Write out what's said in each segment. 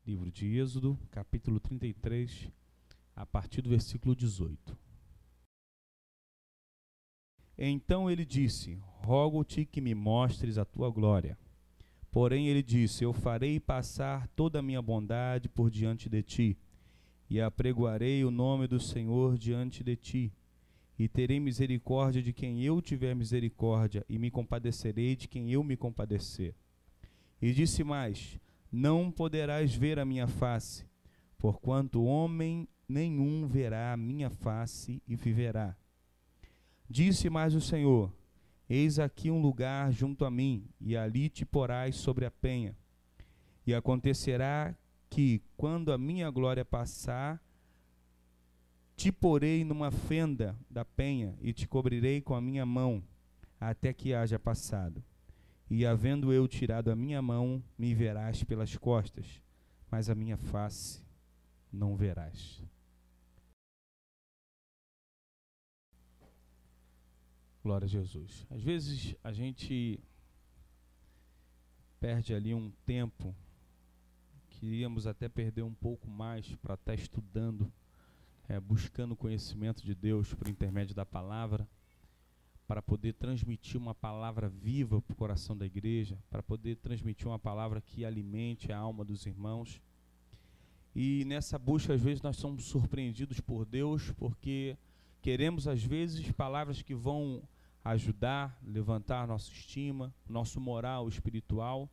Livro de Êxodo, capítulo 33, a partir do versículo 18. Então ele disse: rogo-te que me mostres a tua glória. Porém ele disse: eu farei passar toda a minha bondade por diante de ti, e apregoarei o nome do Senhor diante de ti, e terei misericórdia de quem eu tiver misericórdia, e me compadecerei de quem eu me compadecer. E disse mais: não poderás ver a minha face, porquanto homem nenhum verá a minha face e viverá. Disse mais o Senhor: eis aqui um lugar junto a mim, e ali te porás sobre a penha. E acontecerá que, quando a minha glória passar, te porei numa fenda da penha, e te cobrirei com a minha mão, até que haja passado. E havendo eu tirado a minha mão, me verás pelas costas, mas a minha face não verás. Glória a Jesus. Às vezes a gente perde ali um tempo, queríamos até perder um pouco mais para estar estudando, buscando o conhecimento de Deus por intermédio da palavra, para poder transmitir uma palavra viva para o coração da igreja, para poder transmitir uma palavra que alimente a alma dos irmãos. E nessa busca, às vezes, nós somos surpreendidos por Deus, porque queremos, às vezes, palavras que vão ajudar, levantar nossa estima, nosso moral espiritual,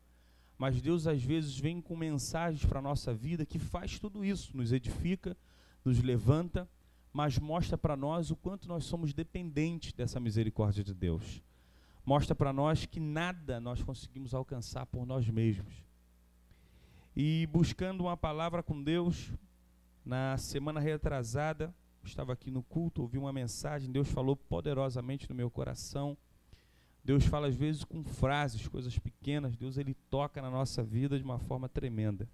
mas Deus, às vezes, vem com mensagens para a nossa vida que faz tudo isso, nos edifica, nos levanta, mas mostra para nós o quanto nós somos dependentes dessa misericórdia de Deus. Mostra para nós que nada nós conseguimos alcançar por nós mesmos. E buscando uma palavra com Deus, na semana retrasada, estava aqui no culto, ouvi uma mensagem, Deus falou poderosamente no meu coração. Deus fala às vezes com frases, coisas pequenas, Deus ele toca na nossa vida de uma forma tremenda.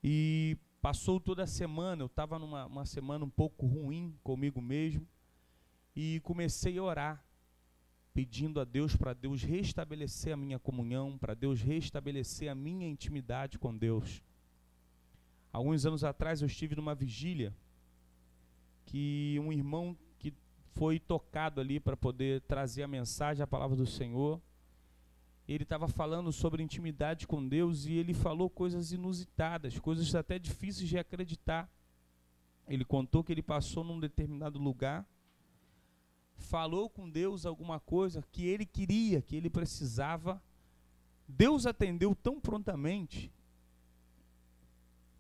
E passou toda a semana, eu estava numa semana um pouco ruim comigo mesmo, e comecei a orar, pedindo a Deus para Deus restabelecer a minha comunhão, para Deus restabelecer a minha intimidade com Deus. Alguns anos atrás eu estive numa vigília, que um irmão que foi tocado ali para poder trazer a mensagem, a palavra do Senhor, ele estava falando sobre intimidade com Deus e ele falou coisas inusitadas, coisas até difíceis de acreditar. Ele contou que ele passou num determinado lugar, falou com Deus alguma coisa que ele queria, que ele precisava. Deus atendeu tão prontamente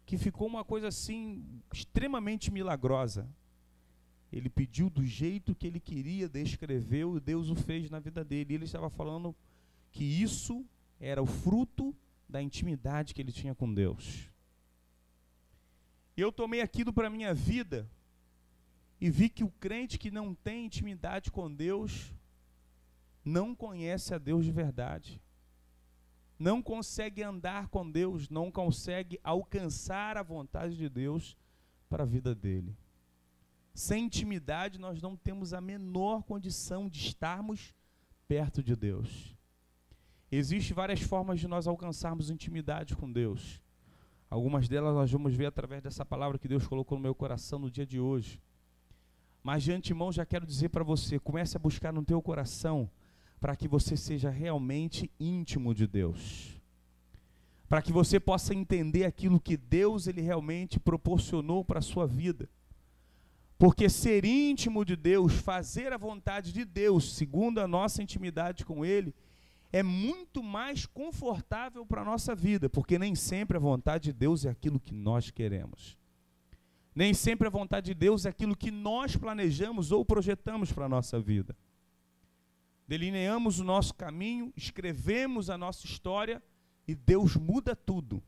que ficou uma coisa assim extremamente milagrosa. Ele pediu do jeito que ele queria, descreveu, e Deus o fez na vida dele. E ele estava falando que isso era o fruto da intimidade que ele tinha com Deus. E eu tomei aquilo para a minha vida e vi que o crente que não tem intimidade com Deus não conhece a Deus de verdade. Não consegue andar com Deus, não consegue alcançar a vontade de Deus para a vida dele. Sem intimidade nós não temos a menor condição de estarmos perto de Deus. Existem várias formas de nós alcançarmos intimidade com Deus. Algumas delas nós vamos ver através dessa palavra que Deus colocou no meu coração no dia de hoje. Mas de antemão já quero dizer para você, comece a buscar no teu coração para que você seja realmente íntimo de Deus. Para que você possa entender aquilo que Deus ele realmente proporcionou para a sua vida. Porque ser íntimo de Deus, fazer a vontade de Deus, segundo a nossa intimidade com Ele, é muito mais confortável para a nossa vida, porque nem sempre a vontade de Deus é aquilo que nós queremos. Nem sempre a vontade de Deus é aquilo que nós planejamos ou projetamos para a nossa vida. Delineamos o nosso caminho, escrevemos a nossa história e Deus muda tudo.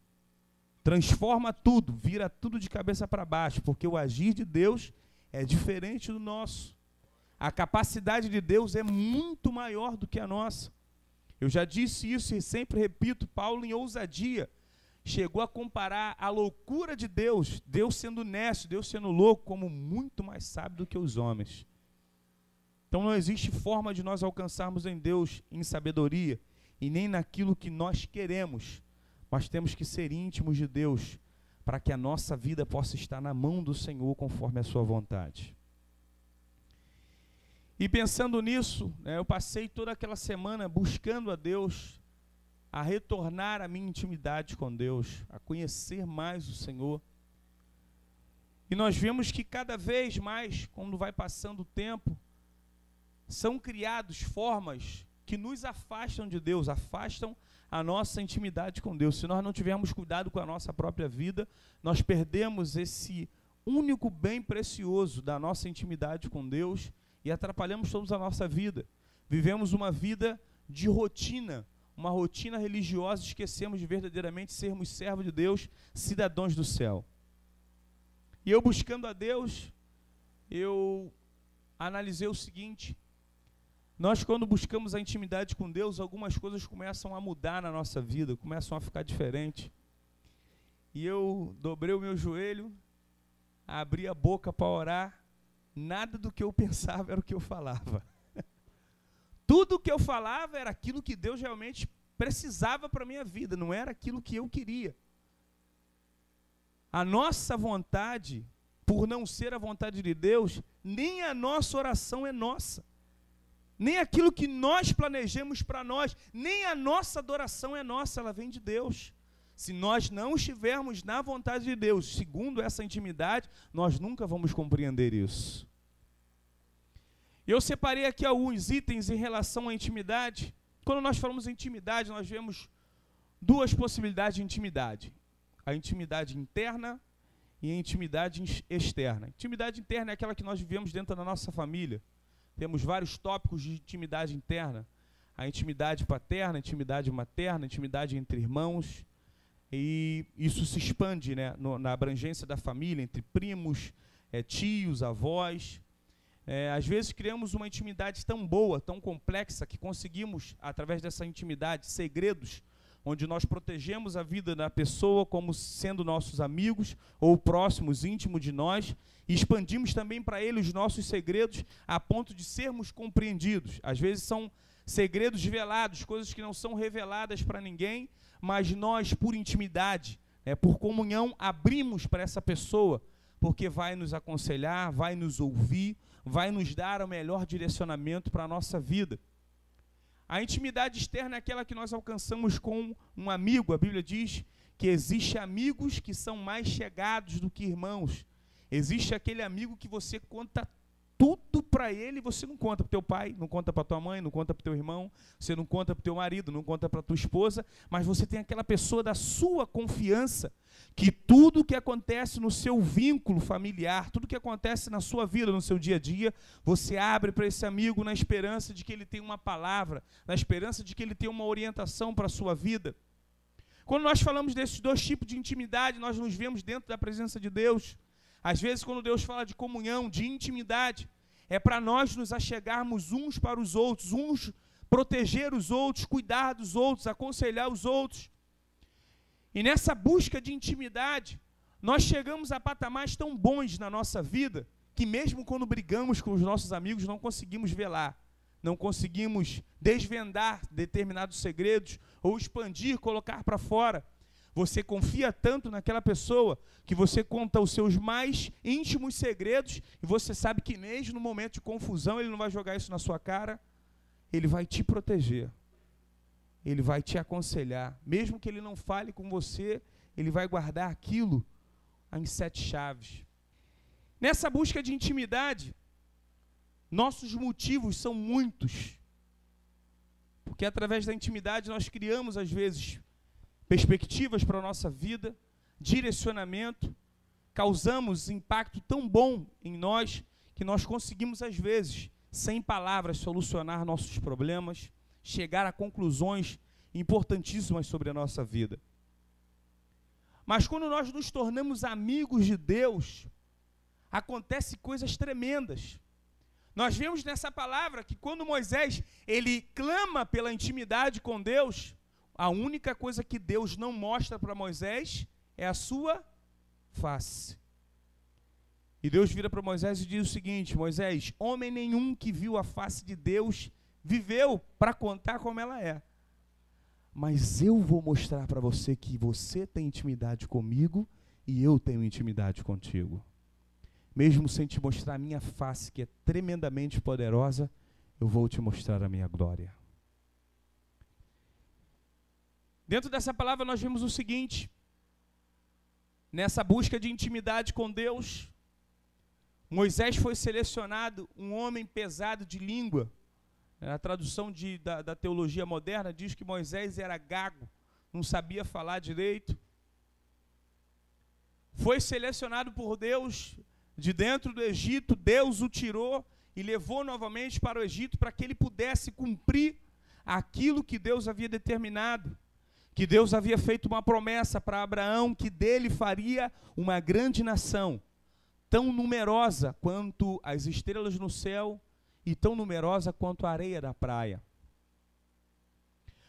Transforma tudo, vira tudo de cabeça para baixo, porque o agir de Deus é diferente do nosso. A capacidade de Deus é muito maior do que a nossa. Eu já disse isso e sempre repito, Paulo em ousadia chegou a comparar a loucura de Deus, Deus sendo necio, Deus sendo louco, como muito mais sábio do que os homens. Então não existe forma de nós alcançarmos em Deus em sabedoria e nem naquilo que nós queremos, Nós temos que ser íntimos de Deus para que a nossa vida possa estar na mão do Senhor conforme a sua vontade. E pensando nisso, eu passei toda aquela semana buscando a Deus, a retornar a minha intimidade com Deus, a conhecer mais o Senhor. E nós vemos que cada vez mais, quando vai passando o tempo, são criadas formas que nos afastam de Deus, afastam a nossa intimidade com Deus. Se nós não tivermos cuidado com a nossa própria vida, nós perdemos esse único bem precioso da nossa intimidade com Deus e atrapalhamos toda a nossa vida. Vivemos uma vida de rotina, uma rotina religiosa, e esquecemos de verdadeiramente sermos servos de Deus, cidadãos do céu. E eu buscando a Deus, eu analisei o seguinte: nós, quando buscamos a intimidade com Deus, algumas coisas começam a mudar na nossa vida, começam a ficar diferentes. E eu dobrei o meu joelho, abri a boca para orar, nada do que eu pensava era o que eu falava. Tudo o que eu falava era aquilo que Deus realmente precisava para a minha vida, não era aquilo que eu queria. A nossa vontade, por não ser a vontade de Deus, nem a nossa oração é nossa. Nem aquilo que nós planejamos para nós, nem a nossa adoração é nossa, ela vem de Deus. Se nós não estivermos na vontade de Deus, segundo essa intimidade, nós nunca vamos compreender isso. Eu separei aqui alguns itens em relação à intimidade. Quando nós falamos em intimidade, nós vemos duas possibilidades de intimidade: a intimidade interna e a intimidade externa. Intimidade interna é aquela que nós vivemos dentro da nossa família. Temos vários tópicos de intimidade interna: a intimidade paterna, a intimidade materna, a intimidade entre irmãos. E isso se expande, na abrangência da família, entre primos, tios, avós. Às vezes criamos uma intimidade tão boa, tão complexa, que conseguimos, através dessa intimidade, segredos, onde nós protegemos a vida da pessoa como sendo nossos amigos ou próximos, íntimos de nós, e expandimos também para ele os nossos segredos a ponto de sermos compreendidos. Às vezes são segredos velados, coisas que não são reveladas para ninguém, mas nós, por intimidade, por comunhão, abrimos para essa pessoa, porque vai nos aconselhar, vai nos ouvir, vai nos dar o melhor direcionamento para a nossa vida. A intimidade externa é aquela que nós alcançamos com um amigo. A Bíblia diz que existe amigos que são mais chegados do que irmãos. Existe aquele amigo que você conta tudo para ele, e você não conta para o teu pai, não conta para tua mãe, não conta para o teu irmão, você não conta para o teu marido, não conta para a tua esposa, mas você tem aquela pessoa da sua confiança, que tudo que acontece no seu vínculo familiar, tudo que acontece na sua vida, no seu dia a dia, você abre para esse amigo na esperança de que ele tenha uma palavra, na esperança de que ele tenha uma orientação para a sua vida. Quando nós falamos desses dois tipos de intimidade, nós nos vemos dentro da presença de Deus. Às vezes, quando Deus fala de comunhão, de intimidade, é para nós nos achegarmos uns para os outros, uns proteger os outros, cuidar dos outros, aconselhar os outros. E nessa busca de intimidade, nós chegamos a patamares tão bons na nossa vida, que mesmo quando brigamos com os nossos amigos, não conseguimos velar, não conseguimos desvendar determinados segredos, ou expandir, colocar para fora. Você confia tanto naquela pessoa que você conta os seus mais íntimos segredos e você sabe que mesmo no momento de confusão ele não vai jogar isso na sua cara, ele vai te proteger, ele vai te aconselhar. Mesmo que ele não fale com você, ele vai guardar aquilo em 7 chaves. Nessa busca de intimidade, nossos motivos são muitos, porque através da intimidade nós criamos às vezes perspectivas para a nossa vida, direcionamento, causamos impacto tão bom em nós, que nós conseguimos às vezes, sem palavras, solucionar nossos problemas, chegar a conclusões importantíssimas sobre a nossa vida. Mas quando nós nos tornamos amigos de Deus, acontecem coisas tremendas. Nós vemos nessa palavra que quando Moisés, ele clama pela intimidade com Deus, a única coisa que Deus não mostra para Moisés é a sua face. E Deus vira para Moisés e diz o seguinte: Moisés, homem nenhum que viu a face de Deus viveu para contar como ela é. mas eu vou mostrar para você que você tem intimidade comigo e eu tenho intimidade contigo. Mesmo sem te mostrar a minha face, que é tremendamente poderosa, eu vou te mostrar a minha glória. Dentro dessa palavra nós vimos o seguinte: nessa busca de intimidade com Deus, Moisés foi selecionado um homem pesado de língua. A tradução da teologia moderna diz que Moisés era gago, não sabia falar direito. Foi selecionado por Deus de dentro do Egito, Deus o tirou e levou novamente para o Egito para que ele pudesse cumprir aquilo que Deus havia determinado. Que Deus havia feito uma promessa para Abraão, que dele faria uma grande nação, tão numerosa quanto as estrelas no céu e tão numerosa quanto a areia da praia.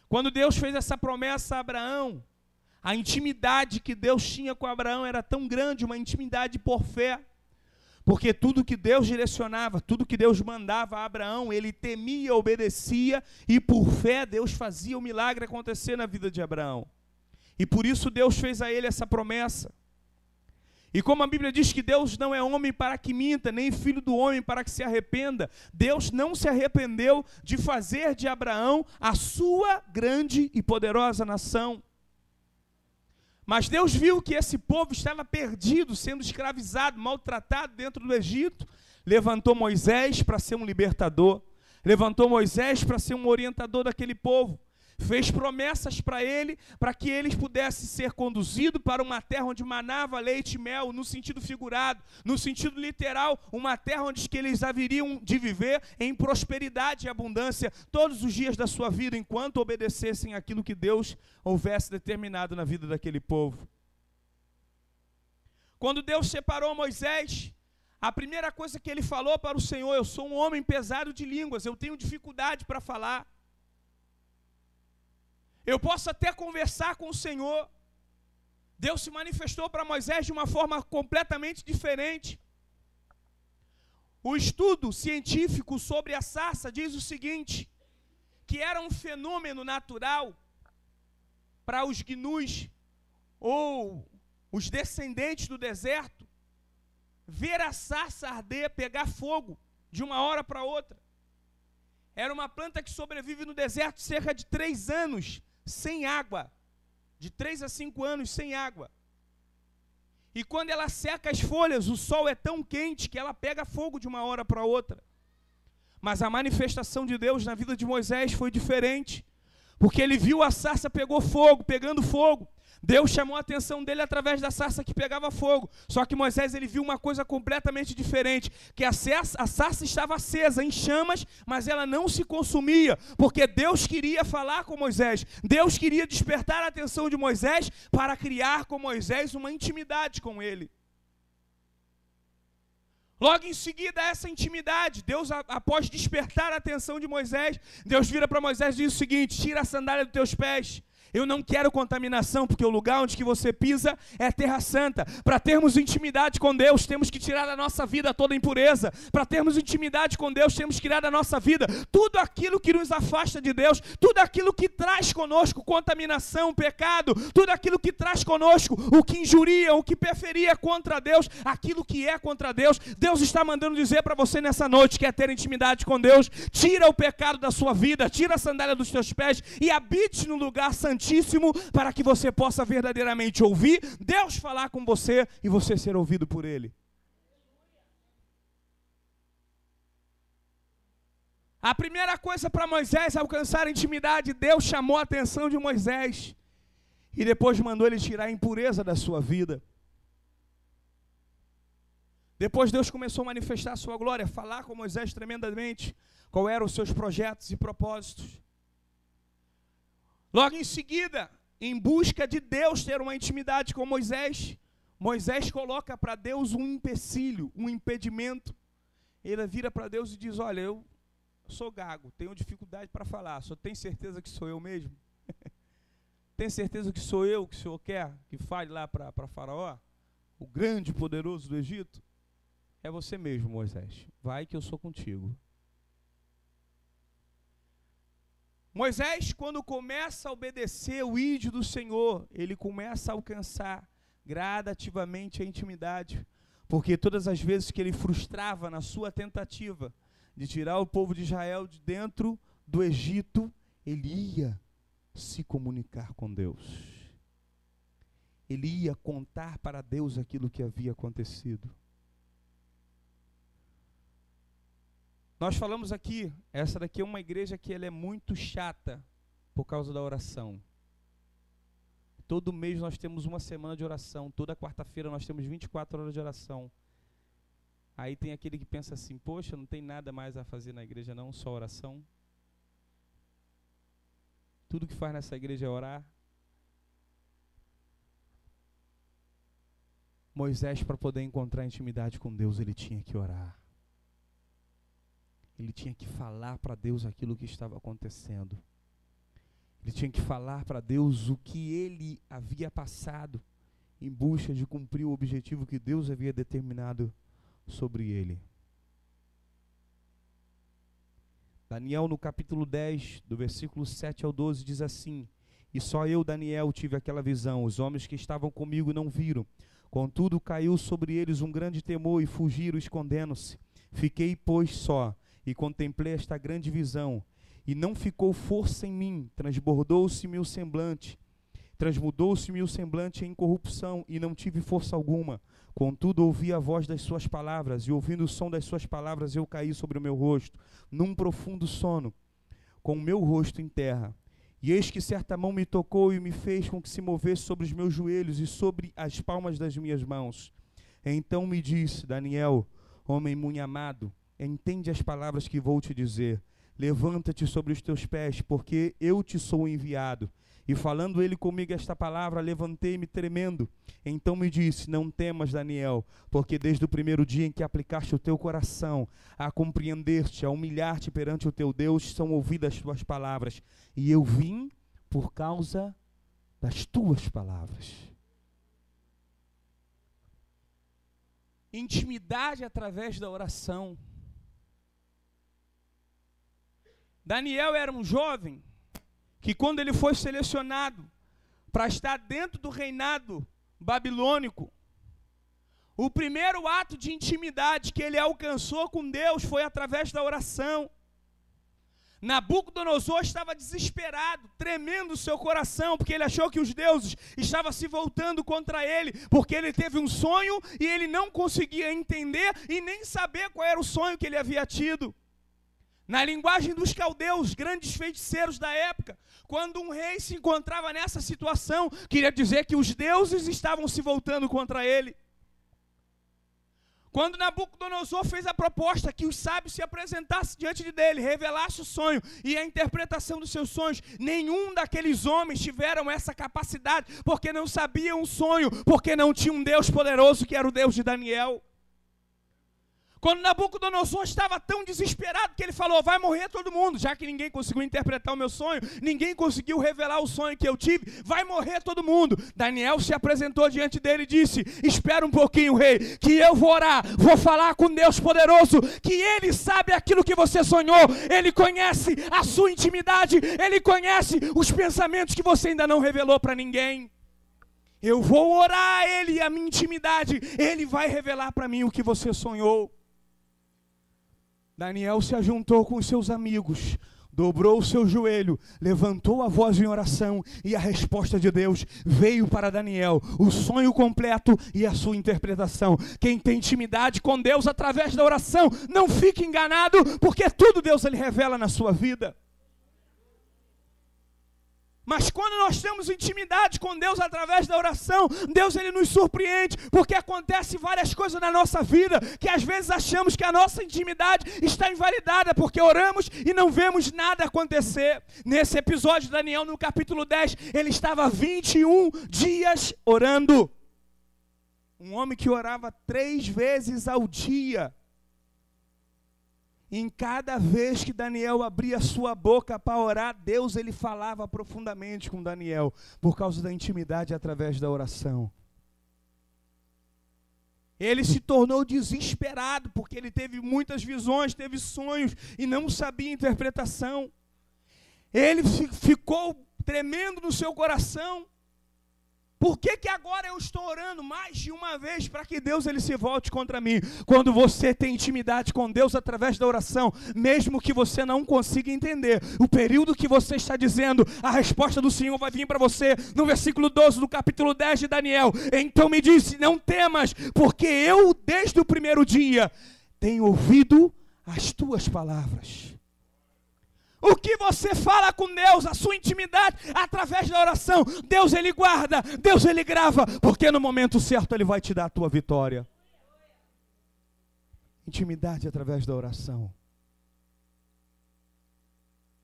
Quando Deus fez essa promessa a Abraão, a intimidade que Deus tinha com Abraão era tão grande, uma intimidade por fé, porque tudo que Deus direcionava, tudo que Deus mandava a Abraão, ele temia, obedecia, e por fé Deus fazia o milagre acontecer na vida de Abraão. E por isso Deus fez a ele essa promessa. E como a Bíblia diz que Deus não é homem para que minta, nem filho do homem para que se arrependa, Deus não se arrependeu de fazer de Abraão a sua grande e poderosa nação. Mas Deus viu que esse povo estava perdido, sendo escravizado, maltratado dentro do Egito. Levantou Moisés para ser um libertador. Levantou Moisés para ser um orientador daquele povo. Fez promessas para ele, para que eles pudessem ser conduzidos para uma terra onde manava leite e mel, no sentido figurado, no sentido literal, uma terra onde que eles haveriam de viver em prosperidade e abundância todos os dias da sua vida, enquanto obedecessem aquilo que Deus houvesse determinado na vida daquele povo. Quando Deus separou Moisés, a primeira coisa que ele falou para o Senhor: eu sou um homem pesado de línguas, eu tenho dificuldade para falar. Eu posso até conversar com o Senhor. Deus se manifestou para Moisés de uma forma completamente diferente. O estudo científico sobre a sarça diz o seguinte, que era um fenômeno natural para os gnus, ou os descendentes do deserto, ver a sarça arder, pegar fogo de uma hora para outra. Era uma planta que sobrevive no deserto cerca de 3 anos, sem água, de 3 a 5 anos sem água. E quando ela seca as folhas, o sol é tão quente que ela pega fogo de uma hora para outra. Mas a manifestação de Deus na vida de Moisés foi diferente, porque ele viu a sarça pegando fogo. Deus chamou a atenção dele através da sarça que pegava fogo. Só que Moisés, ele viu uma coisa completamente diferente, que a sarça estava acesa, em chamas, mas ela não se consumia, porque Deus queria falar com Moisés. Deus queria despertar a atenção de Moisés para criar com Moisés uma intimidade com ele. Logo em seguida, essa intimidade, Deus, após despertar a atenção de Moisés, Deus vira para Moisés e diz o seguinte: tira a sandália dos teus pés. Eu não quero contaminação, porque o lugar onde que você pisa é terra santa. Para termos intimidade com Deus, temos que tirar da nossa vida toda impureza. Para termos intimidade com Deus, temos que tirar da nossa vida tudo aquilo que nos afasta de Deus, tudo aquilo que traz conosco contaminação, pecado, tudo aquilo que traz conosco o que injuria, o que preferia contra Deus, aquilo que é contra Deus. Deus está mandando dizer para você nessa noite que é ter intimidade com Deus. Tira o pecado da sua vida, tira a sandália dos teus pés e habite no lugar santíssimo, para que você possa verdadeiramente ouvir Deus falar com você e você ser ouvido por Ele. A primeira coisa para Moisés alcançar a intimidade, Deus chamou a atenção de Moisés e depois mandou ele tirar a impureza da sua vida. Depois Deus começou a manifestar a sua glória, falar com Moisés tremendamente qual eram os seus projetos e propósitos. Logo em seguida, em busca de Deus ter uma intimidade com Moisés, Moisés coloca para Deus um empecilho, um impedimento. Ele vira para Deus e diz: olha, eu sou gago, tenho dificuldade para falar, só tem certeza que sou eu mesmo? Tem certeza que sou eu que o Senhor quer que fale lá para Faraó, o grande e poderoso do Egito? É você mesmo, Moisés, vai que eu sou contigo. Moisés, quando começa a obedecer o ídolo do Senhor, ele começa a alcançar gradativamente a intimidade, porque todas as vezes que ele frustrava na sua tentativa de tirar o povo de Israel de dentro do Egito, ele ia se comunicar com Deus. Ele ia contar para Deus aquilo que havia acontecido. Nós falamos aqui, essa daqui é uma igreja que ela é muito chata por causa da oração. Todo mês nós temos uma semana de oração, toda quarta-feira nós temos 24 horas de oração. Aí tem aquele que pensa assim, poxa, não tem nada mais a fazer na igreja não, só oração. Tudo que faz nessa igreja é orar. Moisés, para poder encontrar intimidade com Deus, ele tinha que orar. Ele tinha que falar para Deus aquilo que estava acontecendo. Ele tinha que falar para Deus o que ele havia passado em busca de cumprir o objetivo que Deus havia determinado sobre ele. Daniel, no capítulo 10, do versículo 7 ao 12, diz assim: E só eu, Daniel, tive aquela visão, os homens que estavam comigo não viram. Contudo, caiu sobre eles um grande temor e fugiram, escondendo-se. Fiquei, pois, só, e contemplei esta grande visão, e não ficou força em mim, transmudou-se-me o semblante em corrupção, e não tive força alguma. Contudo, ouvi a voz das suas palavras, e ouvindo o som das suas palavras, eu caí sobre o meu rosto, num profundo sono, com o meu rosto em terra. E eis que certa mão me tocou e me fez com que se movesse sobre os meus joelhos e sobre as palmas das minhas mãos. Então me disse, Daniel, homem muito amado, entende as palavras que vou te dizer. Levanta-te sobre os teus pés, porque eu te sou enviado. E falando ele comigo esta palavra, levantei-me tremendo. Então me disse, não temas, Daniel, porque desde o primeiro dia em que aplicaste o teu coração a compreender-te, a humilhar-te perante o teu Deus, são ouvidas as tuas palavras. E eu vim por causa das tuas palavras. Intimidade através da oração. Daniel era um jovem que, quando ele foi selecionado para estar dentro do reinado babilônico, o primeiro ato de intimidade que ele alcançou com Deus foi através da oração. Nabucodonosor estava desesperado, tremendo o seu coração, porque ele achou que os deuses estavam se voltando contra ele, porque ele teve um sonho e ele não conseguia entender e nem saber qual era o sonho que ele havia tido. Na linguagem dos caldeus, grandes feiticeiros da época, quando um rei se encontrava nessa situação, queria dizer que os deuses estavam se voltando contra ele. Quando Nabucodonosor fez a proposta que os sábios se apresentassem diante dele, revelasse o sonho e a interpretação dos seus sonhos, nenhum daqueles homens tiveram essa capacidade, porque não sabiam o sonho, porque não tinha um Deus poderoso que era o Deus de Daniel. Quando Nabucodonosor estava tão desesperado que ele falou, vai morrer todo mundo, já que ninguém conseguiu interpretar o meu sonho, ninguém conseguiu revelar o sonho que eu tive, vai morrer todo mundo. Daniel se apresentou diante dele e disse, espera um pouquinho, rei, que eu vou orar, vou falar com Deus poderoso, que ele sabe aquilo que você sonhou, ele conhece a sua intimidade, ele conhece os pensamentos que você ainda não revelou para ninguém. Eu vou orar a ele e a minha intimidade, ele vai revelar para mim o que você sonhou. Daniel se ajuntou com os seus amigos, dobrou o seu joelho, levantou a voz em oração e a resposta de Deus veio para Daniel, o sonho completo e a sua interpretação. Quem tem intimidade com Deus através da oração, não fique enganado, porque tudo Deus ele revela na sua vida. Mas quando nós temos intimidade com Deus através da oração, Deus ele nos surpreende, porque acontece várias coisas na nossa vida, que às vezes achamos que a nossa intimidade está invalidada, porque oramos e não vemos nada acontecer. Nesse episódio de Daniel, no capítulo 10, ele estava 21 dias orando. Um homem que orava 3 vezes ao dia. Em cada vez que Daniel abria sua boca para orar, Deus ele falava profundamente com Daniel, por causa da intimidade através da oração. Ele se tornou desesperado, porque ele teve muitas visões, teve sonhos e não sabia a interpretação. Ele ficou tremendo no seu coração. Por que agora eu estou orando mais de uma vez para que Deus ele se volte contra mim? Quando você tem intimidade com Deus através da oração, mesmo que você não consiga entender o período que você está dizendo, a resposta do Senhor vai vir para você no versículo 12 do capítulo 10 de Daniel. Então me disse, não temas, porque eu desde o primeiro dia tenho ouvido as tuas palavras. O que você fala com Deus, a sua intimidade, através da oração, Deus ele guarda, Deus ele grava, porque no momento certo ele vai te dar a tua vitória. Intimidade através da oração.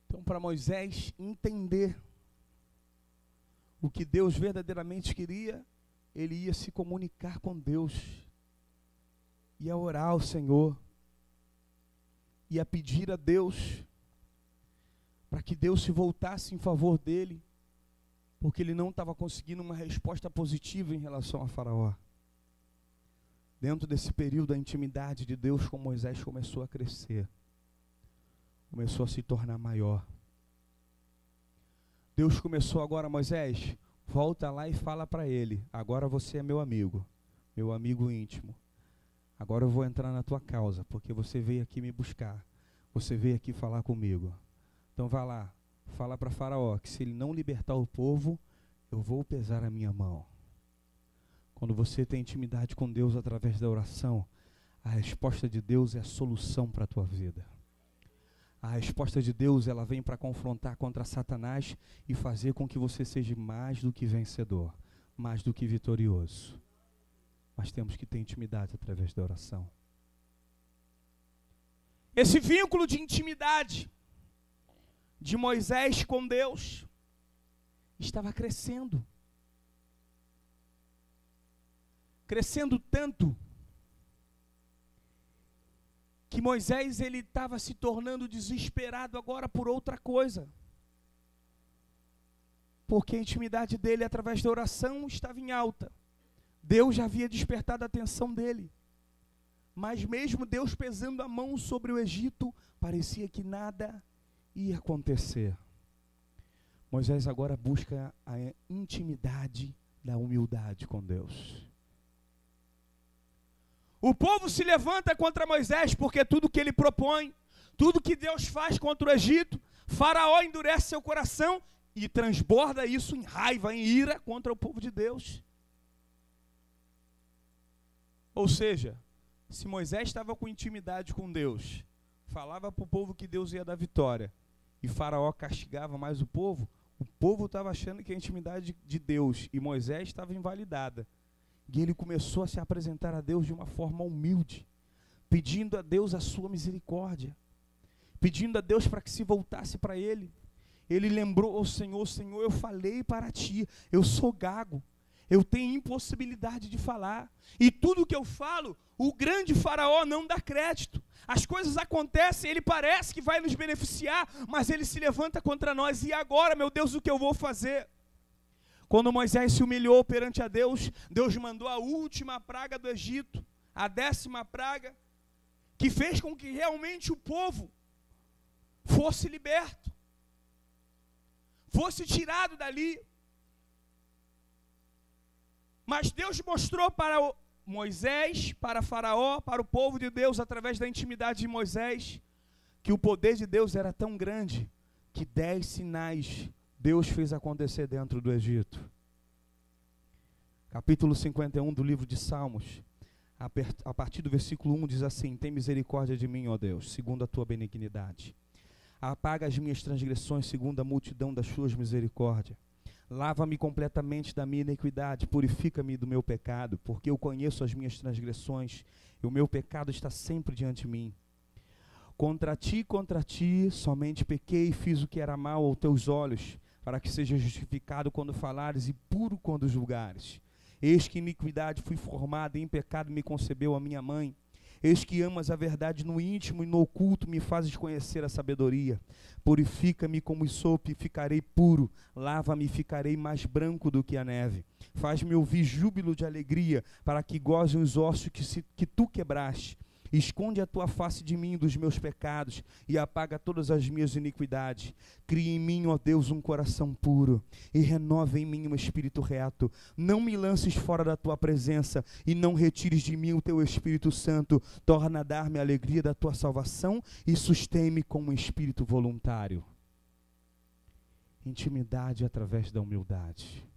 Então, para Moisés entender o que Deus verdadeiramente queria, ele ia se comunicar com Deus, ia orar ao Senhor, ia pedir a Deus para que Deus se voltasse em favor dele, porque ele não estava conseguindo uma resposta positiva em relação a Faraó. Dentro desse período, a intimidade de Deus com Moisés começou a crescer, começou a se tornar maior. Deus começou agora, Moisés, volta lá e fala para ele, agora você é meu amigo íntimo. Agora eu vou entrar na tua causa, porque você veio aqui me buscar, você veio aqui falar comigo. Então vá lá, fala para Faraó que se ele não libertar o povo, eu vou pesar a minha mão. Quando você tem intimidade com Deus através da oração, a resposta de Deus é a solução para a tua vida. A resposta de Deus, ela vem para confrontar contra Satanás e fazer com que você seja mais do que vencedor, mais do que vitorioso. Mas temos que ter intimidade através da oração. Esse vínculo de intimidade de Moisés com Deus estava crescendo. Crescendo tanto que Moisés ele estava se tornando desesperado agora por outra coisa. Porque a intimidade dele através da oração estava em alta. Deus já havia despertado a atenção dele. Mas mesmo Deus pesando a mão sobre o Egito, parecia que nada ia acontecer. Moisés agora busca a intimidade da humildade com Deus. O povo se levanta contra Moisés porque tudo que ele propõe, tudo que Deus faz contra o Egito, Faraó endurece seu coração e transborda isso em raiva, em ira contra o povo de Deus. Ou seja, se Moisés estava com intimidade com Deus, falava para o povo que Deus ia dar vitória, e Faraó castigava mais o povo estava achando que a intimidade de Deus e Moisés estava invalidada. E ele começou a se apresentar a Deus de uma forma humilde, pedindo a Deus a sua misericórdia, pedindo a Deus para que se voltasse para ele. Ele lembrou ao Senhor, Senhor, eu falei para ti, eu sou gago, eu tenho impossibilidade de falar, e tudo que eu falo, o grande Faraó não dá crédito. As coisas acontecem, ele parece que vai nos beneficiar, mas ele se levanta contra nós. E agora, meu Deus, o que eu vou fazer? Quando Moisés se humilhou perante a Deus, Deus mandou a última praga do Egito, a 10ª praga, que fez com que realmente o povo fosse liberto, fosse tirado dali. Mas Deus mostrou para Moisés, para Faraó, para o povo de Deus, através da intimidade de Moisés, que o poder de Deus era tão grande, que 10 sinais Deus fez acontecer dentro do Egito. Capítulo 51 do livro de Salmos, a partir do versículo 1 diz assim: tem misericórdia de mim, ó Deus, segundo a tua benignidade. Apaga as minhas transgressões, segundo a multidão das suas misericórdias. Lava-me completamente da minha iniquidade, purifica-me do meu pecado, porque eu conheço as minhas transgressões, e o meu pecado está sempre diante de mim. Contra ti, somente pequei e fiz o que era mal aos teus olhos, para que seja justificado quando falares e puro quando julgares. Eis que iniquidade fui formado, e em pecado me concebeu a minha mãe. Eis que amas a verdade no íntimo e no oculto me fazes conhecer a sabedoria. Purifica-me como sopo e ficarei puro. Lava-me e ficarei mais branco do que a neve. Faz-me ouvir júbilo de alegria, para que gozem os ossos que tu quebraste. Esconde a tua face de mim e dos meus pecados, e apaga todas as minhas iniquidades. Cria em mim, ó Deus, um coração puro, e renova em mim um espírito reto. Não me lances fora da tua presença, e não retires de mim o teu Espírito Santo. Torna a dar-me a alegria da tua salvação, e sustém-me com um espírito voluntário. Intimidade através da humildade.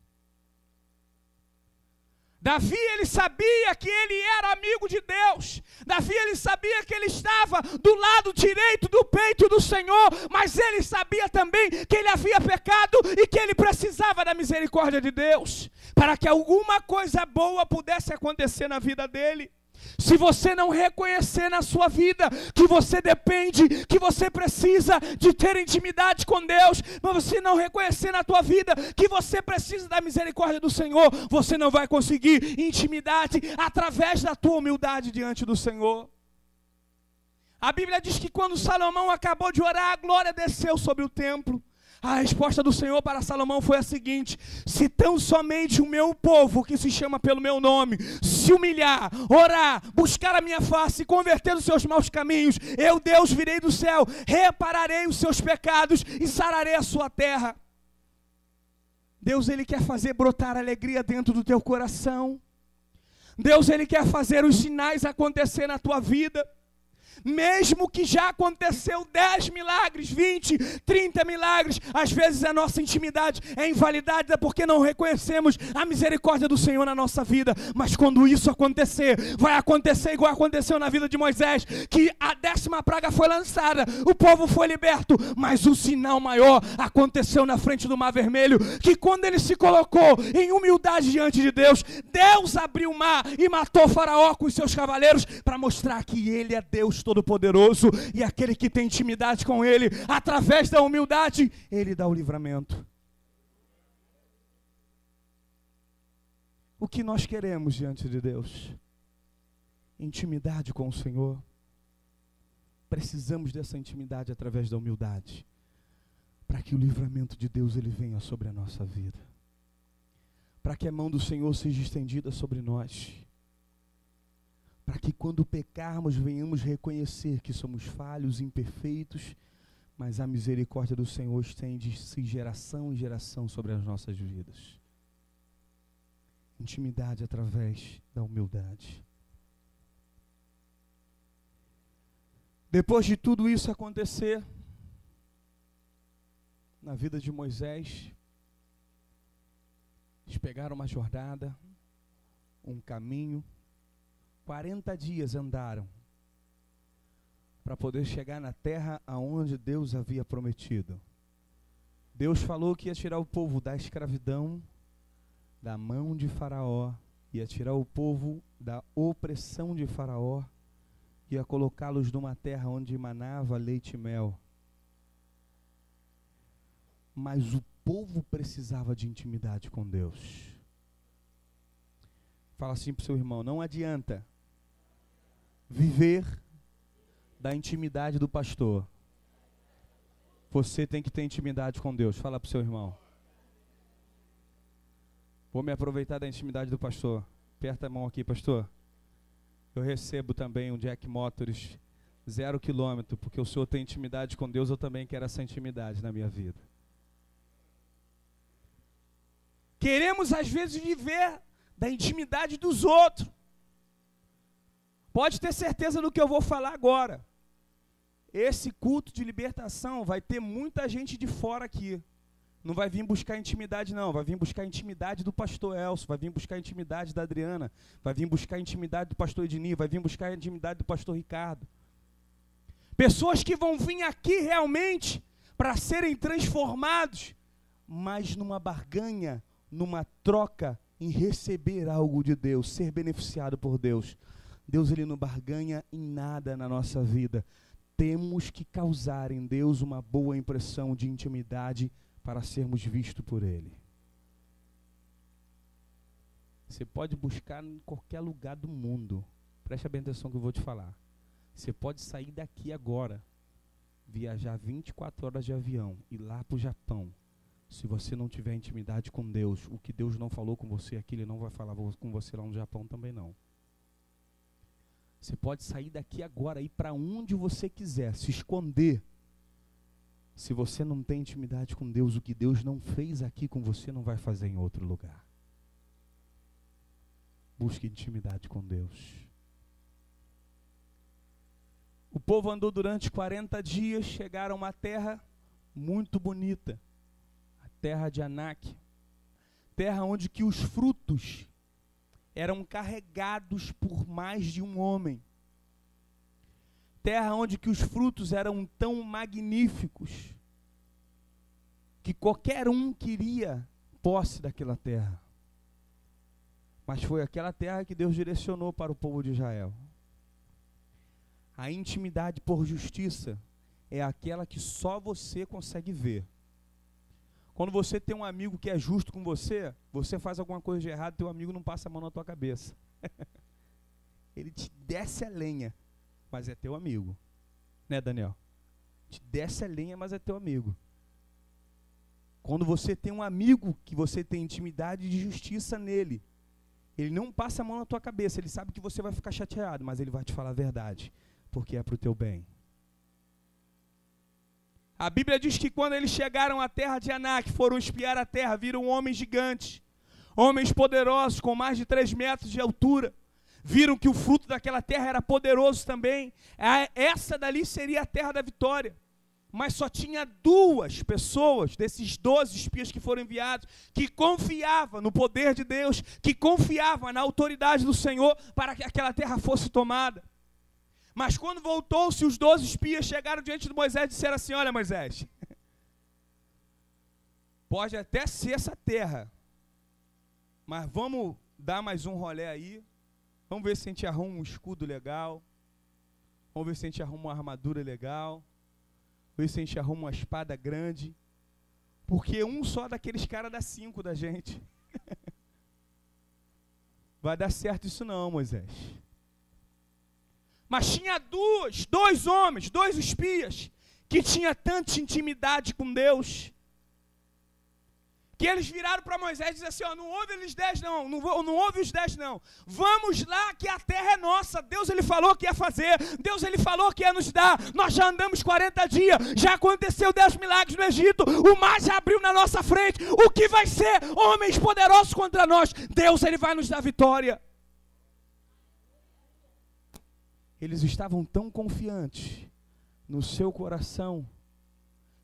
Davi, ele sabia que ele era amigo de Deus. Davi, ele sabia que ele estava do lado direito do peito do Senhor, mas ele sabia também que ele havia pecado e que ele precisava da misericórdia de Deus, para que alguma coisa boa pudesse acontecer na vida dele. Se você não reconhecer na sua vida que você depende, que você precisa de ter intimidade com Deus, mas você não reconhecer na tua vida que você precisa da misericórdia do Senhor, você não vai conseguir intimidade através da tua humildade diante do Senhor. A Bíblia diz que quando Salomão acabou de orar, a glória desceu sobre o templo. A resposta do Senhor para Salomão foi a seguinte: se tão somente o meu povo, que se chama pelo meu nome, se humilhar, orar, buscar a minha face e converter os seus maus caminhos, eu, Deus, virei do céu, repararei os seus pecados e sararei a sua terra. Deus, ele quer fazer brotar alegria dentro do teu coração. Deus, ele quer fazer os sinais acontecer na tua vida. Mesmo que já aconteceu 10 milagres, 20, 30 milagres, às vezes a nossa intimidade é invalidada porque não reconhecemos a misericórdia do Senhor na nossa vida. Mas quando isso acontecer, vai acontecer igual aconteceu na vida de Moisés, que a 10ª praga foi lançada, o povo foi liberto, mas o sinal maior aconteceu na frente do Mar Vermelho, que quando ele se colocou em humildade diante de Deus, Deus abriu o mar e matou Faraó com os seus cavaleiros, para mostrar que ele é Deus Todo-Poderoso, e aquele que tem intimidade com ele, através da humildade, ele dá o livramento. O que nós queremos diante de Deus? Intimidade com o Senhor. Precisamos dessa intimidade através da humildade, para que o livramento de Deus ele venha sobre a nossa vida, para que a mão do Senhor seja estendida sobre nós, para que quando pecarmos venhamos reconhecer que somos falhos, imperfeitos, mas a misericórdia do Senhor estende-se geração em geração sobre as nossas vidas. Intimidade através da humildade. Depois de tudo isso acontecer na vida de Moisés, eles pegaram uma jornada, um caminho, 40 dias andaram para poder chegar na terra aonde Deus havia prometido. Deus falou que ia tirar o povo da escravidão, da mão de Faraó, ia tirar o povo da opressão de Faraó, ia colocá-los numa terra onde manava leite e mel. Mas o povo precisava de intimidade com Deus. Fala assim para o seu irmão: não adianta viver da intimidade do pastor. Você tem que ter intimidade com Deus. Fala para o seu irmão. Vou me aproveitar da intimidade do pastor. Aperta a mão aqui, pastor. Eu recebo também um Jack Motors 0 km, porque o senhor tem intimidade com Deus, eu também quero essa intimidade na minha vida. Queremos às vezes viver da intimidade dos outros. Pode ter certeza do que eu vou falar agora. Esse culto de libertação vai ter muita gente de fora aqui. Não vai vir buscar intimidade não, vai vir buscar intimidade do pastor Elcio, vai vir buscar intimidade da Adriana, vai vir buscar intimidade do pastor Ednir, vai vir buscar intimidade do pastor Ricardo. Pessoas que vão vir aqui realmente para serem transformados, mas numa barganha, numa troca, em receber algo de Deus, ser beneficiado por Deus. Deus ele não barganha em nada na nossa vida. Temos que causar em Deus uma boa impressão de intimidade para sermos vistos por Ele. Você pode buscar em qualquer lugar do mundo. Preste bem atenção que eu vou te falar. Você pode sair daqui agora, viajar 24 horas de avião, ir lá para o Japão. Se você não tiver intimidade com Deus, o que Deus não falou com você aqui, Ele não vai falar com você lá no Japão também não. Você pode sair daqui agora, ir para onde você quiser, se esconder. Se você não tem intimidade com Deus, o que Deus não fez aqui com você, não vai fazer em outro lugar. Busque intimidade com Deus. O povo andou durante 40 dias, chegaram a uma terra muito bonita, a terra de Anak, terra onde que os frutos eram carregados por mais de um homem, terra onde que os frutos eram tão magníficos que qualquer um queria posse daquela terra. Mas foi aquela terra que Deus direcionou para o povo de Israel. A intimidade por justiça é aquela que só você consegue ver. Quando você tem um amigo que é justo com você, você faz alguma coisa de errado, teu amigo não passa a mão na tua cabeça. Ele te desce a lenha, mas é teu amigo. Né, Daniel? Te desce a lenha, mas é teu amigo. Quando você tem um amigo que você tem intimidade de justiça nele, ele não passa a mão na tua cabeça, ele sabe que você vai ficar chateado, mas ele vai te falar a verdade, porque é para o teu bem. A Bíblia diz que quando eles chegaram à terra de Anak, foram espiar a terra, viram homens gigantes, homens poderosos, com mais de 3 metros de altura. Viram que o fruto daquela terra era poderoso também. Essa dali seria a terra da vitória. Mas só tinha 2 pessoas, desses 12 espias que foram enviados, que confiavam no poder de Deus, que confiavam na autoridade do Senhor para que aquela terra fosse tomada. Mas quando voltou-se, os 12 espias chegaram diante de Moisés e disseram assim: olha, Moisés, pode até ser essa terra, mas vamos dar mais um rolê aí, vamos ver se a gente arruma um escudo legal, vamos ver se a gente arruma uma armadura legal, ver se a gente arruma uma espada grande, porque um só daqueles caras dá 5 da gente. Vai dar certo isso não, Moisés. Mas tinha 2 homens, 2 espias, que tinha tanta intimidade com Deus, que eles viraram para Moisés e disseram assim: ó, não ouve eles 10 não, não ouve os 10 não, vamos lá que a terra é nossa, Deus ele falou que ia fazer, Deus ele falou que ia nos dar, nós já andamos 40 dias, já aconteceu 10 milagres no Egito, o mar já abriu na nossa frente, o que vai ser? Homens poderosos contra nós, Deus ele vai nos dar vitória. Eles estavam tão confiantes no seu coração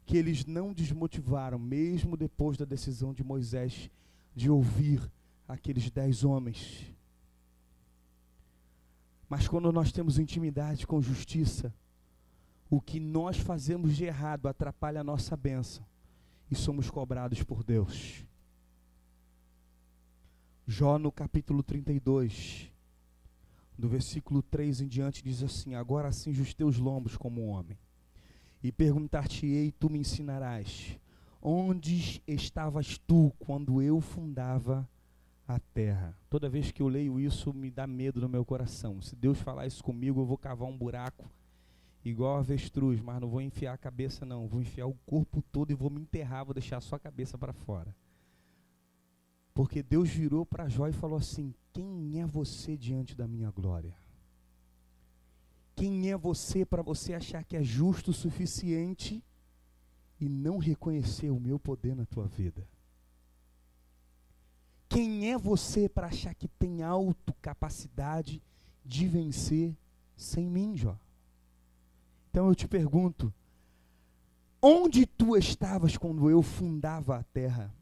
que eles não desmotivaram, mesmo depois da decisão de Moisés de ouvir aqueles 10 homens. Mas quando nós temos intimidade com justiça, o que nós fazemos de errado atrapalha a nossa bênção e somos cobrados por Deus. Jó no capítulo 32, do versículo 3 em diante, diz assim: agora cinge os teus lombos como um homem, e perguntar-te-ei, tu me ensinarás, onde estavas tu quando eu fundava a terra? Toda vez que eu leio isso, me dá medo no meu coração. Se Deus falar isso comigo, eu vou cavar um buraco, igual a avestruz, mas não vou enfiar a cabeça não, vou enfiar o corpo todo e vou me enterrar, vou deixar só a cabeça para fora. Porque Deus virou para Jó e falou assim: quem é você diante da minha glória? Quem é você para você achar que é justo o suficiente e não reconhecer o meu poder na tua vida? Quem é você para achar que tem autocapacidade de vencer sem mim, Jó? Então eu te pergunto, onde tu estavas quando eu fundava a terra?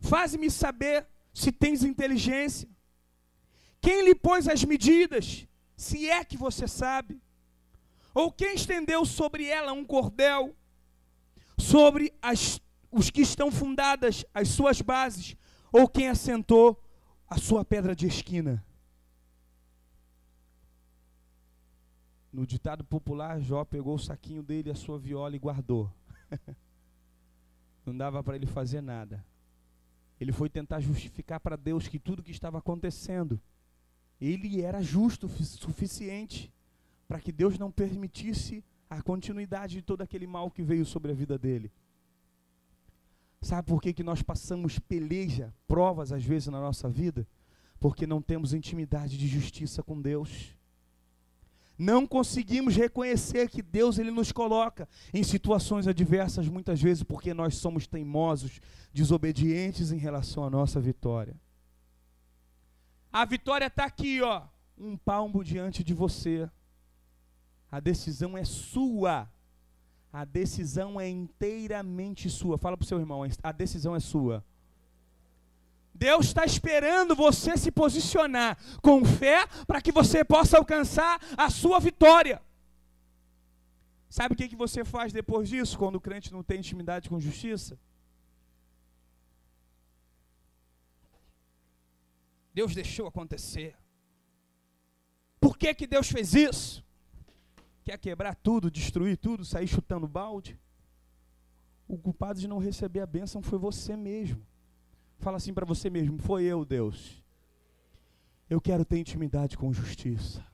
Faze-me saber se tens inteligência. Quem lhe pôs as medidas, se é que você sabe? Ou quem estendeu sobre ela um cordel, sobre os que estão fundadas as suas bases, ou quem assentou a sua pedra de esquina? No ditado popular, Jó pegou o saquinho dele, a sua viola e guardou. Não dava para ele fazer nada. Ele foi tentar justificar para Deus que tudo que estava acontecendo, ele era justo o suficiente para que Deus não permitisse a continuidade de todo aquele mal que veio sobre a vida dele. Sabe por que nós passamos peleja, provas às vezes na nossa vida? Porque não temos intimidade de justiça com Deus. Não conseguimos reconhecer que Deus ele nos coloca em situações adversas muitas vezes porque nós somos teimosos, desobedientes em relação à nossa vitória. A vitória está aqui, ó, um palmo diante de você. A decisão é sua. A decisão é inteiramente sua. Fala para o seu irmão, a decisão é sua. Deus está esperando você se posicionar com fé para que você possa alcançar a sua vitória. Sabe o que você faz depois disso, quando o crente não tem intimidade com justiça? Deus deixou acontecer. Por que Deus fez isso? Quer quebrar tudo, destruir tudo, sair chutando balde? O culpado de não receber a bênção foi você mesmo. Fala assim para você mesmo, foi eu, Deus. Eu quero ter intimidade com justiça.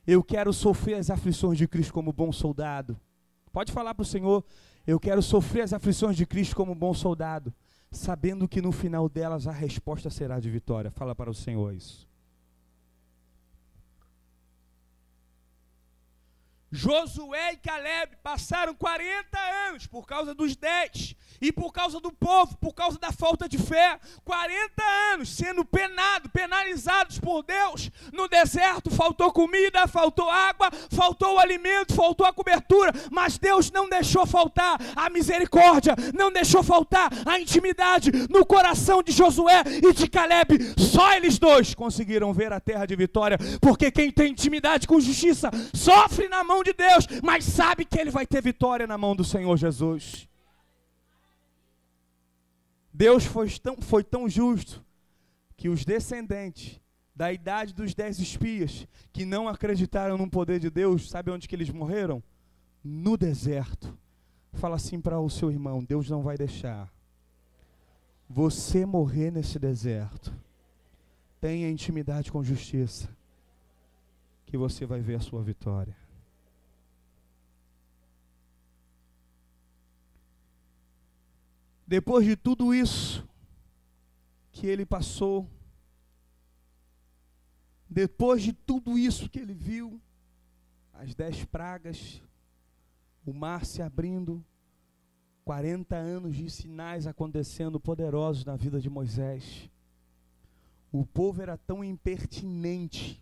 Eu quero sofrer as aflições de Cristo como bom soldado. Pode falar para o Senhor, eu quero sofrer as aflições de Cristo como bom soldado, sabendo que no final delas a resposta será de vitória. Fala para o Senhor isso. Josué e Caleb passaram 40 anos por causa dos 10 e por causa do povo, por causa da falta de fé, 40 anos sendo penalizados por Deus. No deserto faltou comida, faltou água, faltou o alimento, faltou a cobertura, mas Deus não deixou faltar a misericórdia, não deixou faltar a intimidade no coração de Josué e de Caleb. Só eles dois conseguiram ver a terra de vitória, porque quem tem intimidade com justiça sofre na mão de Deus, mas sabe que ele vai ter vitória na mão do Senhor Jesus. Deus foi tão justo que os descendentes da idade dos 10 espias que não acreditaram no poder de Deus, sabe onde que eles morreram? No deserto. Fala assim para o seu irmão, Deus não vai deixar você morrer nesse deserto. Tenha intimidade com justiça, que você vai ver a sua vitória. Depois de tudo isso que ele passou, depois de tudo isso que ele viu, as 10 pragas, o mar se abrindo, 40 anos de sinais acontecendo poderosos na vida de Moisés. O povo era tão impertinente,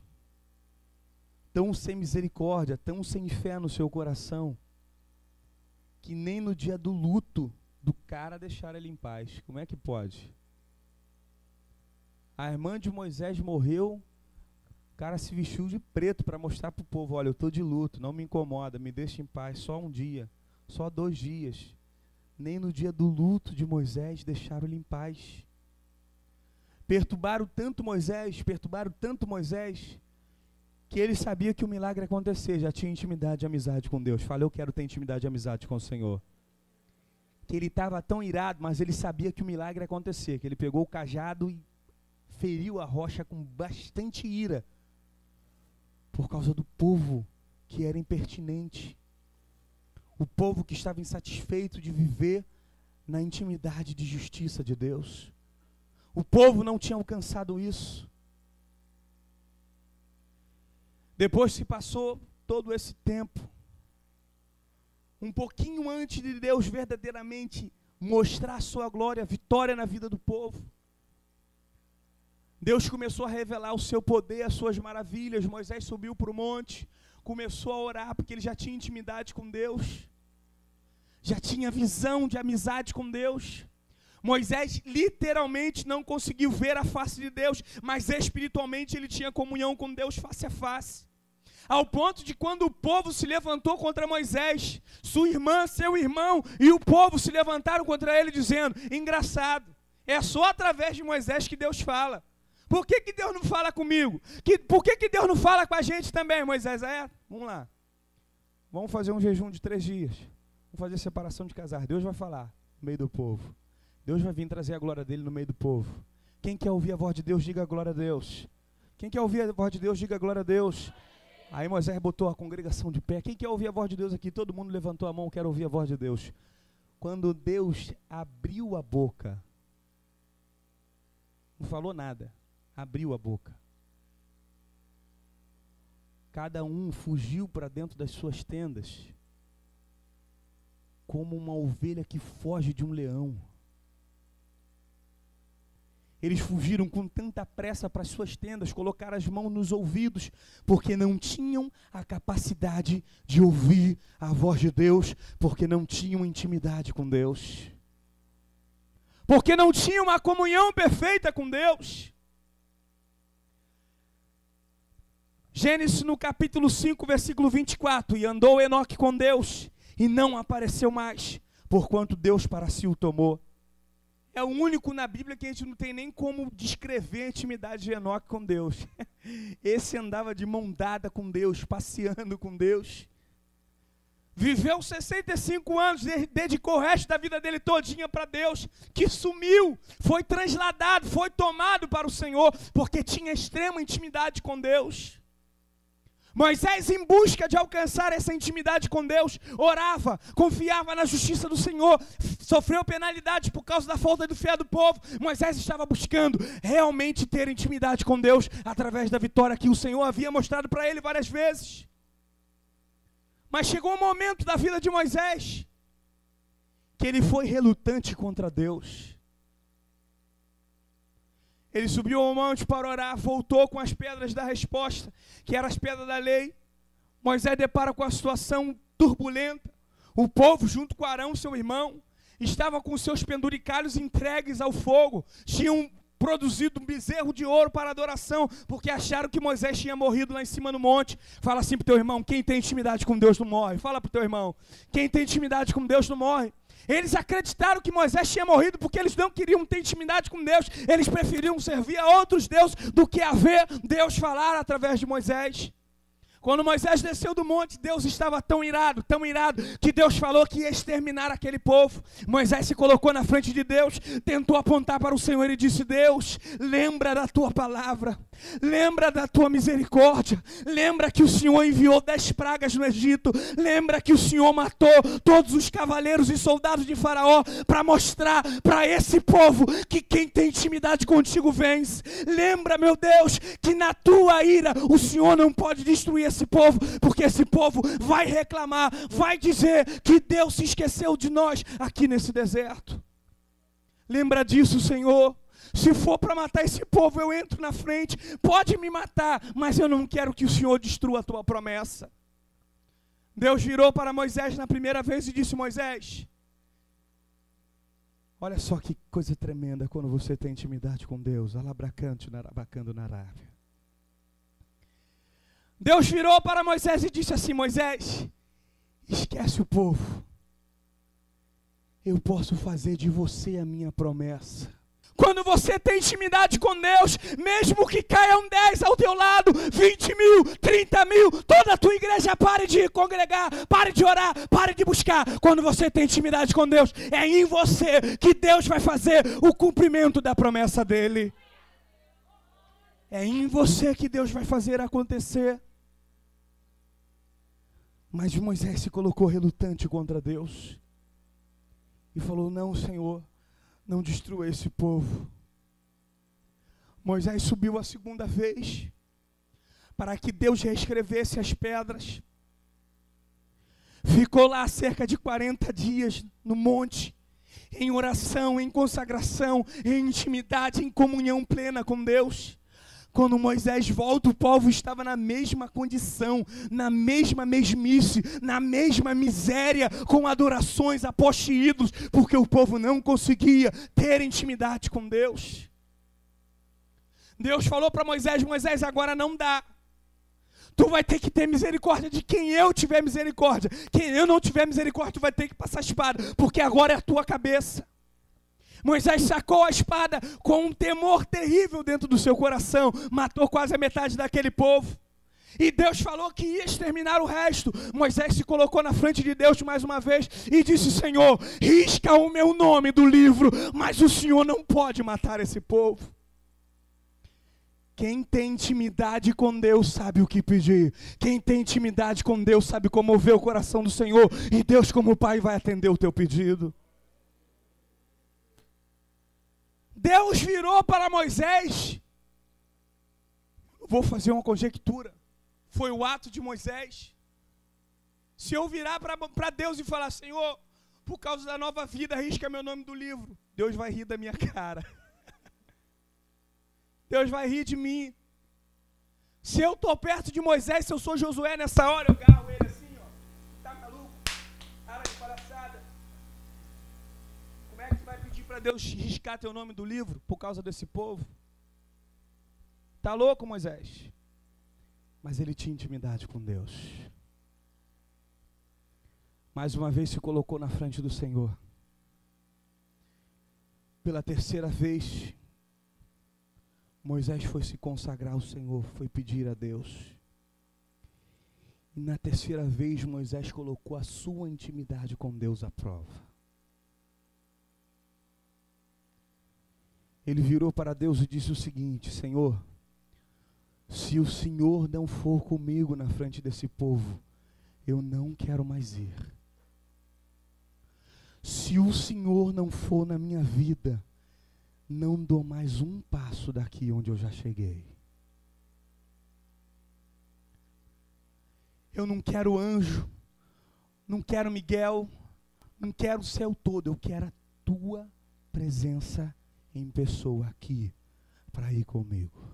tão sem misericórdia, tão sem fé no seu coração, que nem no dia do luto do cara deixaram ele em paz. Como é que pode? A irmã de Moisés morreu, o cara se vestiu de preto para mostrar para o povo, olha, eu estou de luto, não me incomoda, me deixa em paz, só um dia, só 2 dias. Nem no dia do luto de Moisés deixaram ele em paz. Perturbaram tanto Moisés, que ele sabia que o milagre ia acontecer, já tinha intimidade e amizade com Deus. Fala, eu quero ter intimidade e amizade com o Senhor. Que ele estava tão irado, mas ele sabia que o milagre ia acontecer, que ele pegou o cajado e feriu a rocha com bastante ira, por causa do povo que era impertinente, o povo que estava insatisfeito de viver na intimidade de justiça de Deus. O povo não tinha alcançado isso. Depois se passou todo esse tempo, um pouquinho antes de Deus verdadeiramente mostrar a sua glória, a vitória na vida do povo, Deus começou a revelar o seu poder, as suas maravilhas. Moisés subiu para o monte, começou a orar, porque ele já tinha intimidade com Deus, já tinha visão de amizade com Deus. Moisés literalmente não conseguiu ver a face de Deus, mas espiritualmente ele tinha comunhão com Deus face a face. Ao ponto de quando o povo se levantou contra Moisés, sua irmã, seu irmão e o povo se levantaram contra ele dizendo, engraçado, é só através de Moisés que Deus fala. Por que Deus não fala comigo? Por que Deus não fala com a gente também, Moisés? Vamos lá. Vamos fazer um jejum de 3 dias. Vamos fazer separação de casar. Deus vai falar no meio do povo. Deus vai vir trazer a glória dele no meio do povo. Quem quer ouvir a voz de Deus, diga glória a Deus. Quem quer ouvir a voz de Deus, diga glória a Deus. Aí Moisés botou a congregação de pé. Quem quer ouvir a voz de Deus aqui? Todo mundo levantou a mão, quer ouvir a voz de Deus. Quando Deus abriu a boca, não falou nada, abriu a boca. cada um fugiu para dentro das suas tendas, como uma ovelha que foge de um leão. Eles fugiram com tanta pressa para as suas tendas, colocaram as mãos nos ouvidos, porque não tinham a capacidade de ouvir a voz de Deus, porque não tinham intimidade com Deus, porque não tinham uma comunhão perfeita com Deus. Gênesis no capítulo 5, versículo 24, e andou Enoque com Deus, e não apareceu mais, porquanto Deus para si o tomou. É o único na Bíblia que a gente não tem nem como descrever a intimidade de Enoque com Deus. Esse andava de mão dada com Deus, passeando com Deus. Viveu 65 anos, dedicou o resto da vida dele todinha para Deus, que sumiu, foi transladado, foi tomado para o Senhor, porque tinha extrema intimidade com Deus. Moisés, em busca de alcançar essa intimidade com Deus, orava, confiava na justiça do Senhor, sofreu penalidade por causa da falta de fé do povo. Moisés estava buscando realmente ter intimidade com Deus, através da vitória que o Senhor havia mostrado para ele várias vezes. Mas chegou um momento da vida de Moisés, que ele foi relutante contra Deus. Ele subiu ao monte para orar, voltou com as pedras da resposta, que eram as pedras da lei. Moisés depara com a situação turbulenta. O povo, junto com Arão, seu irmão, estava com seus penduricalhos entregues ao fogo. Tinham produzido um bezerro de ouro para adoração, porque acharam que Moisés tinha morrido lá em cima no monte. Fala assim para o teu irmão: quem tem intimidade com Deus não morre. Fala para o teu irmão: quem tem intimidade com Deus não morre. Eles acreditaram que Moisés tinha morrido porque eles não queriam ter intimidade com Deus. Eles preferiam servir a outros deuses do que a ver Deus falar através de Moisés. Quando Moisés desceu do monte, Deus estava tão irado, que Deus falou que ia exterminar aquele povo. Moisés se colocou na frente de Deus, tentou apontar para o Senhor e disse: Deus, lembra da tua palavra, lembra da tua misericórdia, lembra que o Senhor enviou 10 pragas no Egito, lembra que o Senhor matou todos os cavaleiros e soldados de Faraó, para mostrar para esse povo que quem tem intimidade contigo vence. Lembra, meu Deus, que na tua ira o Senhor não pode destruir esse povo, porque esse povo vai reclamar, vai dizer que Deus se esqueceu de nós aqui nesse deserto. Lembra disso, Senhor. Se for para matar esse povo, eu entro na frente, pode me matar, mas eu não quero que o Senhor destrua a tua promessa. Deus virou para Moisés na primeira vez e disse: Moisés, olha só que coisa tremenda quando você tem intimidade com Deus. Alabracante, narabacando, narábia. Deus virou para Moisés e disse assim: Moisés, esquece o povo. Eu posso fazer de você a minha promessa. Quando você tem intimidade com Deus, mesmo que caiam 10 ao teu lado, 20 mil, 30 mil, toda a tua igreja pare de congregar, pare de orar, pare de buscar. Quando você tem intimidade com Deus, é em você que Deus vai fazer o cumprimento da promessa dele. É em você que Deus vai fazer acontecer. Mas Moisés se colocou relutante contra Deus e falou: não, Senhor, não destrua esse povo. Moisés subiu a segunda vez para que Deus reescrevesse as pedras. Ficou lá cerca de 40 dias no monte, em oração, em consagração, em intimidade, em comunhão plena com Deus. Quando Moisés volta, o povo estava na mesma condição, na mesma mesmice, na mesma miséria, com adorações a poste ídolos, porque o povo não conseguia ter intimidade com Deus. Deus falou para Moisés: Moisés, agora não dá. Tu vai ter que ter misericórdia de quem eu tiver misericórdia. Quem eu não tiver misericórdia, tu vai ter que passar a espada, porque agora é a tua cabeça. Moisés sacou a espada com um temor terrível dentro do seu coração, matou quase a metade daquele povo. E Deus falou que ia exterminar o resto. Moisés se colocou na frente de Deus mais uma vez e disse: Senhor, risca o meu nome do livro, mas o Senhor não pode matar esse povo. Quem tem intimidade com Deus sabe o que pedir. Quem tem intimidade com Deus sabe como mover o coração do Senhor. E Deus, como Pai, vai atender o teu pedido. Deus virou para Moisés. Vou fazer uma conjectura. foi o ato de Moisés. Se eu virar para Deus e falar, Senhor, por causa da nova vida, risca meu nome do livro, Deus vai rir da minha cara. Deus vai rir de mim. Se eu estou perto de Moisés, se eu sou Josué nessa hora, eu agarro ele assim, ó. Tá maluco? Cara de palhaçada. Como é que tu vai pedir para Deus riscar teu nome do livro por causa desse povo? Tá louco, Moisés? Mas ele tinha intimidade com Deus. Mais uma vez se colocou na frente do Senhor. Pela terceira vez, Moisés foi se consagrar ao Senhor, foi pedir a Deus. E na terceira vez, Moisés colocou a sua intimidade com Deus à prova. Ele virou para Deus e disse o seguinte: Senhor, se o Senhor não for comigo na frente desse povo, eu não quero mais ir. Se o Senhor não for na minha vida, não dou mais um passo daqui onde eu já cheguei. Eu não quero anjo, não quero Miguel, não quero o céu todo, eu quero a tua presença em pessoa aqui, para ir comigo.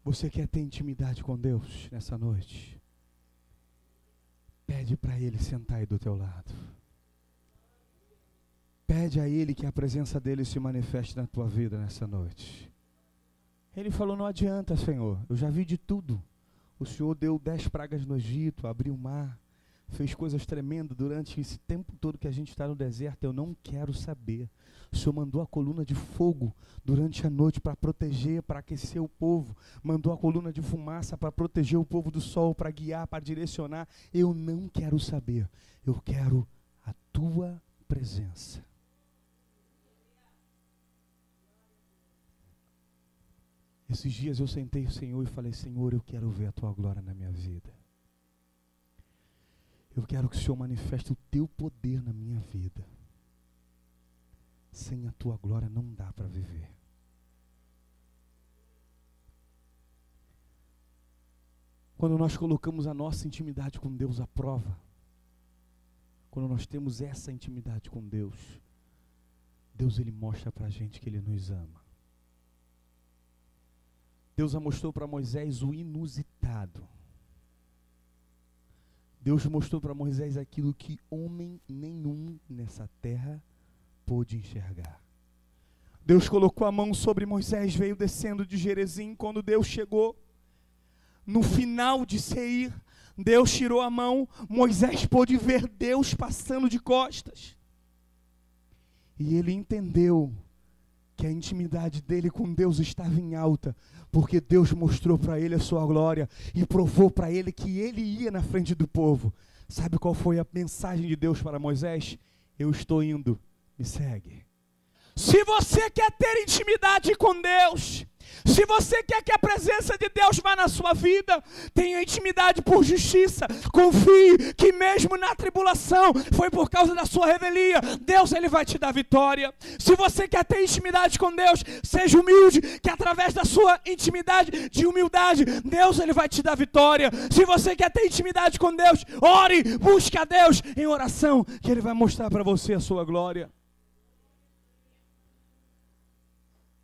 Você quer ter intimidade com Deus nessa noite? Pede para Ele sentar aí do teu lado. Pede a Ele que a presença dEle se manifeste na tua vida nessa noite. Ele falou, não adianta, Senhor, eu já vi de tudo. O Senhor deu 10 pragas no Egito, abriu o mar, fez coisas tremendas durante esse tempo todo que a gente está no deserto. Eu não quero saber. O Senhor mandou a coluna de fogo durante a noite para proteger, para aquecer o povo. Mandou a coluna de fumaça para proteger o povo do sol, para guiar, para direcionar. Eu não quero saber. Eu quero a tua presença. Esses dias eu sentei o Senhor e falei, Senhor, eu quero ver a tua glória na minha vida. Eu quero que o Senhor manifeste o teu poder na minha vida. Sem a tua glória não dá para viver. Quando nós colocamos a nossa intimidade com Deus à prova, quando nós temos essa intimidade com Deus, Deus ele mostra para a gente que Ele nos ama. Deus mostrou para Moisés o inusitado. Deus mostrou para Moisés aquilo que homem nenhum nessa terra pôde enxergar. Deus colocou a mão sobre Moisés, veio descendo de Gerezim. Quando Deus chegou no final de Seir, Deus tirou a mão, Moisés pôde ver Deus passando de costas. E ele entendeu que a intimidade dele com Deus estava em alta, porque Deus mostrou para ele a sua glória e provou para ele que ele ia na frente do povo. Sabe qual foi a mensagem de Deus para Moisés? Eu estou indo, me segue. Se você quer ter intimidade com Deus, se você quer que a presença de Deus vá na sua vida, tenha intimidade por justiça, confie que mesmo na tribulação, foi por causa da sua revelia, Deus ele vai te dar vitória. Se você quer ter intimidade com Deus, seja humilde, que através da sua intimidade de humildade, Deus ele vai te dar vitória. Se você quer ter intimidade com Deus, ore, busque a Deus em oração, que Ele vai mostrar para você a sua glória.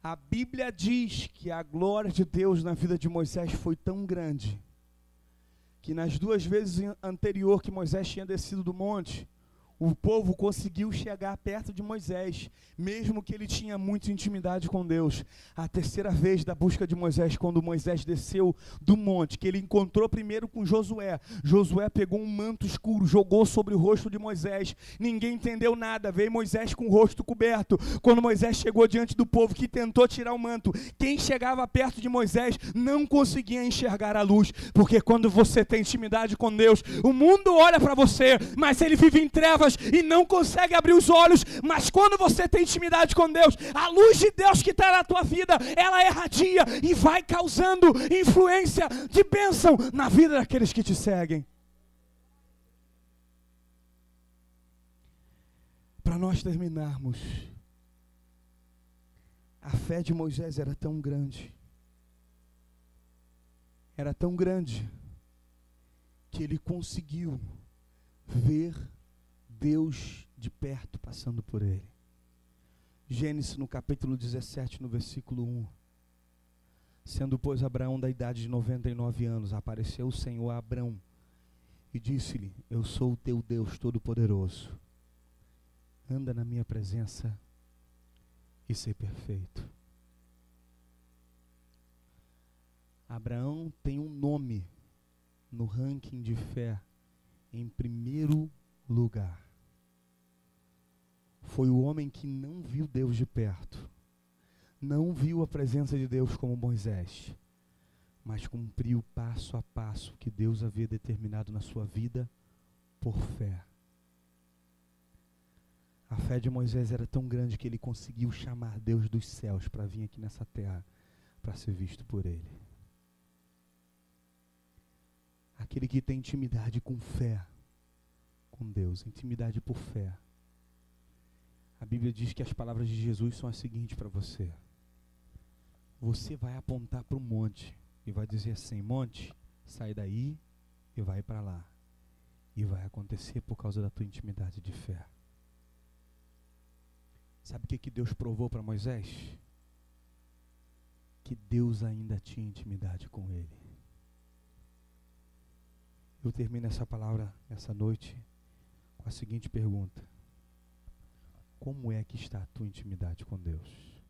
A Bíblia diz que a glória de Deus na vida de Moisés foi tão grande, que nas 2 vezes anterior que Moisés tinha descido do monte, o povo conseguiu chegar perto de Moisés, mesmo que ele tinha muita intimidade com Deus. A terceira vez da busca de Moisés, quando Moisés desceu do monte, que ele encontrou primeiro com Josué. Josué pegou um manto escuro, jogou sobre o rosto de Moisés. Ninguém entendeu nada, veio Moisés com o rosto coberto. Quando Moisés chegou diante do povo que tentou tirar o manto, quem chegava perto de Moisés não conseguia enxergar a luz, porque quando você tem intimidade com Deus, o mundo olha para você, mas ele vive em trevas e não consegue abrir os olhos. Mas quando você tem intimidade com Deus, a luz de Deus que está na tua vida, ela irradia e vai causando influência de bênção na vida daqueles que te seguem. Para nós terminarmos, a fé de Moisés era tão grande era tão grande que ele conseguiu ver Deus de perto passando por ele. Gênesis no capítulo 17, no versículo 1. Sendo, pois, Abraão da idade de 99 anos, apareceu o Senhor a Abraão e disse-lhe: eu sou o teu Deus Todo-Poderoso. Anda na minha presença e ser perfeito. Abraão tem um nome no ranking de fé em primeiro lugar. Foi o homem que não viu Deus de perto, não viu a presença de Deus como Moisés, mas cumpriu passo a passo que Deus havia determinado na sua vida por fé. A fé de Moisés era tão grande que ele conseguiu chamar Deus dos céus para vir aqui nessa terra para ser visto por ele. Aquele que tem intimidade com fé, com Deus, intimidade por fé. A Bíblia diz que as palavras de Jesus são as seguintes para você. Você vai apontar para o monte e vai dizer assim: monte, sai daí e vai para lá. E vai acontecer por causa da tua intimidade de fé. Sabe o que Deus provou para Moisés? Que Deus ainda tinha intimidade com ele. Eu termino essa palavra essa noite com a seguinte pergunta: como é que está a tua intimidade com Deus?